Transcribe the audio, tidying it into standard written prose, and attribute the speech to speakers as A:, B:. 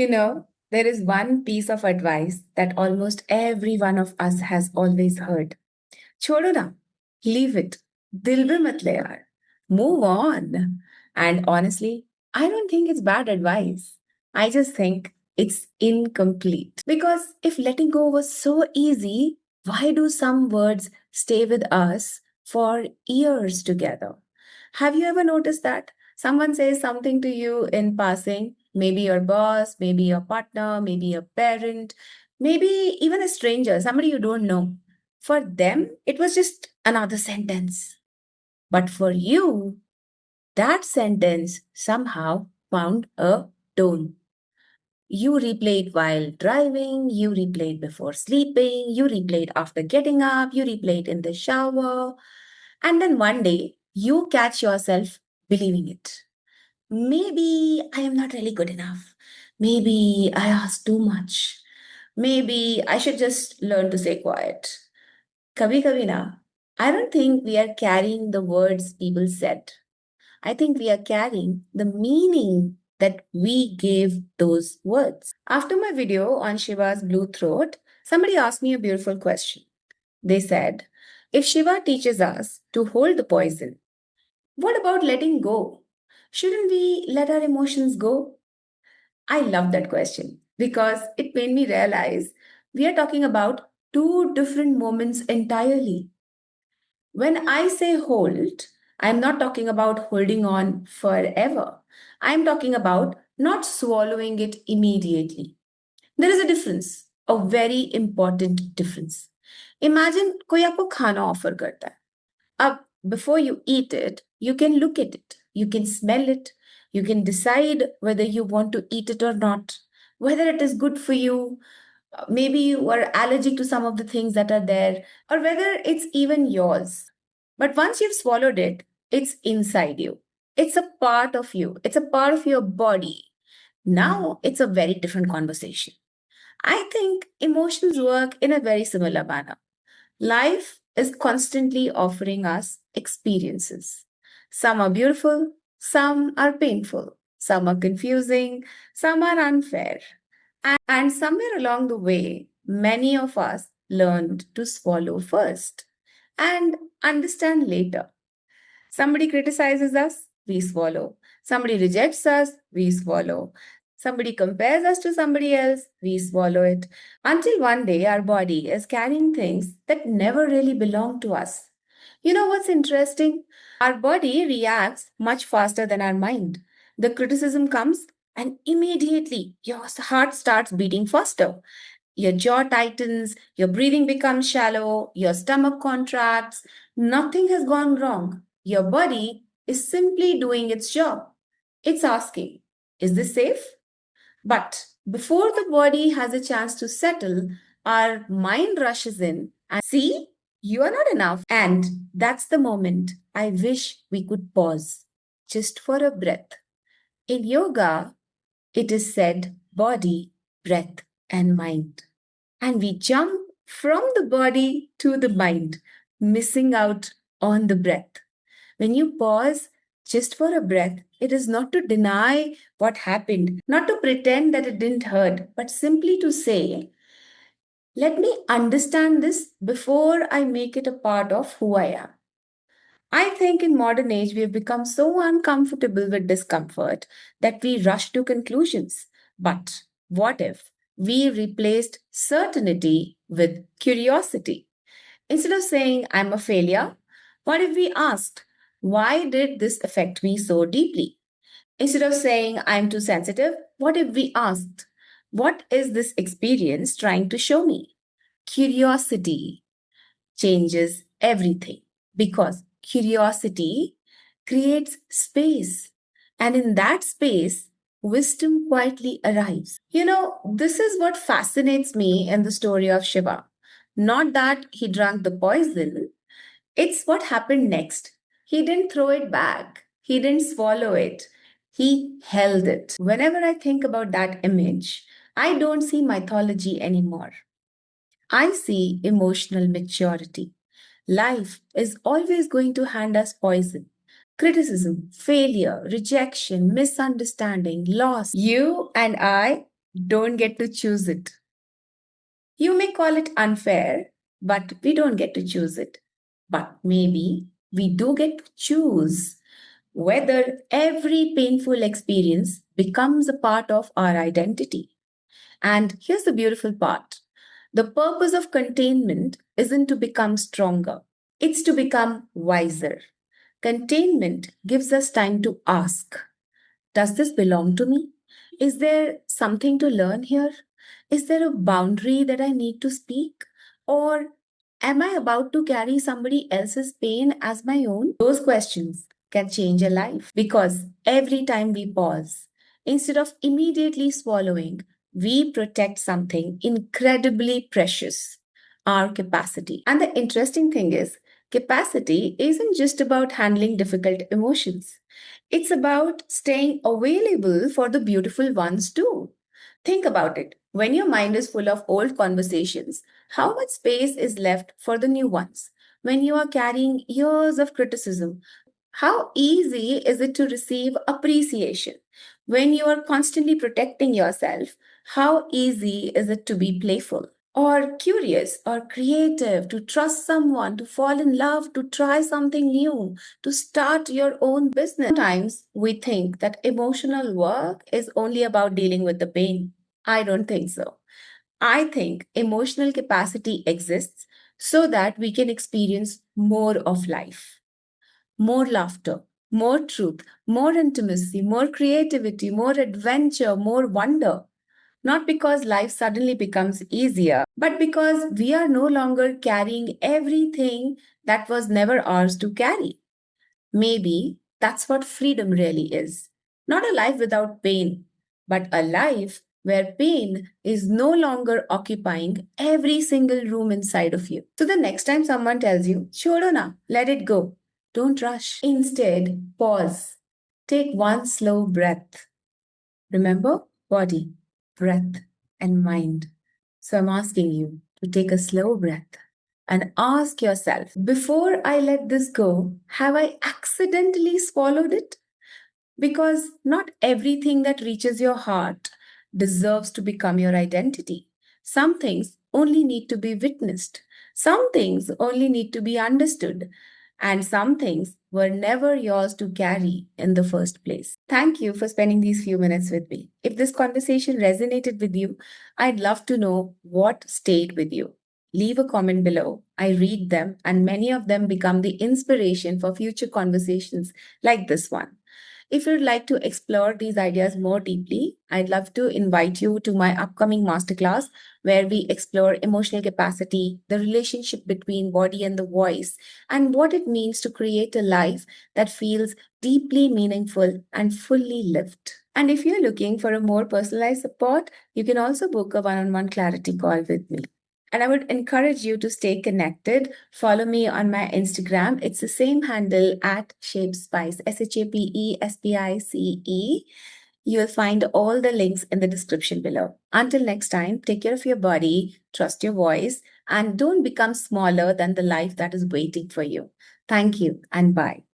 A: There is one piece of advice that almost every one of us has always heard. Chhodo na, leave it. Dil mein mat le yaar. Move on. And honestly, I don't think it's bad advice. I just think it's incomplete. Because if letting go was so easy, why do some words stay with us for years together? Have you ever noticed that? Someone says something to you in passing, maybe your boss, maybe your partner, maybe a parent, maybe even a stranger, somebody you don't know. For them, it was just another sentence. But for you, that sentence somehow found a tone. You replay it while driving, you replay it before sleeping, you replay it after getting up, you replay it in the shower. And then one day, you catch yourself believing it. Maybe I am not really good enough. Maybe I ask too much. Maybe I should just learn to stay quiet. Kabhi kabhi na. I don't think we are carrying the words people said. I think we are carrying the meaning that we gave those words. After my video on Shiva's blue throat, somebody asked me a beautiful question. They said, if Shiva teaches us to hold the poison, what about letting go? Shouldn't we let our emotions go? I love that question because it made me realize we are talking about two different moments entirely. When I say hold, I'm not talking about holding on forever. I'm talking about not swallowing it immediately. There is a difference, a very important difference. Imagine कोई आपको खाना offer करता है. अब before you eat it, you can look at it, you can smell it, you can decide whether you want to eat it or not, whether it is good for you, maybe you are allergic to some of the things that are there, or whether it's even yours. But once you've swallowed it, it's inside you. It's a part of you. It's a part of your body. Now it's a very different conversation. I think emotions work in a very similar manner. Life is constantly offering us experiences. Some are beautiful, some are painful, some are confusing, some are unfair. And somewhere along the way, many of us learned to swallow first and understand later. Somebody criticizes us, we swallow. Somebody rejects us, we swallow. Somebody compares us to somebody else, we swallow it. Until one day, our body is carrying things that never really belong to us. You know what's interesting? Our body reacts much faster than our mind. The criticism comes, and immediately your heart starts beating faster. Your jaw tightens, your breathing becomes shallow, your stomach contracts. Nothing has gone wrong. Your body is simply doing its job. It's asking, is this safe? But before the body has a chance to settle, our mind rushes in and see, you are not enough. And that's the moment I wish we could pause just for a breath. In yoga, it is said body, breath, and mind. And we jump from the body to the mind, missing out on the breath. When you pause just for a breath, it is not to deny what happened, not to pretend that it didn't hurt, but simply to say, let me understand this before I make it a part of who I am. I think in modern age we have become so uncomfortable with discomfort that we rush to conclusions. But what if we replaced certainty with curiosity? Instead of saying I'm a failure, what if we asked, why did this affect me so deeply? Instead of saying I'm too sensitive, what if we asked, what is this experience trying to show me? Curiosity changes everything because curiosity creates space. And in that space, wisdom quietly arrives. This is what fascinates me in the story of Shiva. Not that he drank the poison, it's what happened next. He didn't throw it back, he didn't swallow it, he held it. Whenever I think about that image, I don't see mythology anymore. I see emotional maturity. Life is always going to hand us poison. Criticism, failure, rejection, misunderstanding, loss. You and I don't get to choose it. You may call it unfair, but we don't get to choose it. But maybe we do get to choose whether every painful experience becomes a part of our identity. And here's the beautiful part: the purpose of containment isn't to become stronger, it's to become wiser. Containment gives us time to ask, does this belong to me? Is there something to learn here? Is there a boundary that I need to speak? Or am I about to carry somebody else's pain as my own? Those questions can change a life because every time we pause, instead of immediately swallowing, we protect something incredibly precious: our capacity. And the interesting thing is, capacity isn't just about handling difficult emotions. It's about staying available for the beautiful ones too. Think about it. When your mind is full of old conversations, how much space is left for the new ones? When you are carrying years of criticism, how easy is it to receive appreciation? When you are constantly protecting yourself, how easy is it to be playful or curious or creative, to trust someone, to fall in love, to try something new, to start your own business? Sometimes we think that emotional work is only about dealing with the pain. I don't think so. I think emotional capacity exists so that we can experience more of life: more laughter, more truth, more intimacy, more creativity, more adventure, more wonder. Not because life suddenly becomes easier, but because we are no longer carrying everything that was never ours to carry. Maybe that's what freedom really is: not a life without pain, but a life where pain is no longer occupying every single room inside of you. So the next time someone tells you, Chhodo na, let it go, don't rush. Instead, pause. Take one slow breath. Remember, body, breath, and mind. So I'm asking you to take a slow breath and ask yourself, before I let this go, have I accidentally swallowed it? Because not everything that reaches your heart deserves to become your identity. Some things only need to be witnessed, some things only need to be understood, and some things were never yours to carry in the first place. Thank you for spending these few minutes with me. If this conversation resonated with you, I'd love to know what stayed with you. Leave a comment below. I read them, and many of them become the inspiration for future conversations like this one. If you'd like to explore these ideas more deeply, I'd love to invite you to my upcoming masterclass where we explore emotional capacity, the relationship between body and the voice, and what it means to create a life that feels deeply meaningful and fully lived. And if you're looking for a more personalized support, you can also book a one on one clarity call with me. And I would encourage you to stay connected. Follow me on my Instagram. It's the same handle at ShapeSpice, ShapeSpice. You'll find all the links in the description below. Until next time, take care of your body, trust your voice, and don't become smaller than the life that is waiting for you. Thank you and bye.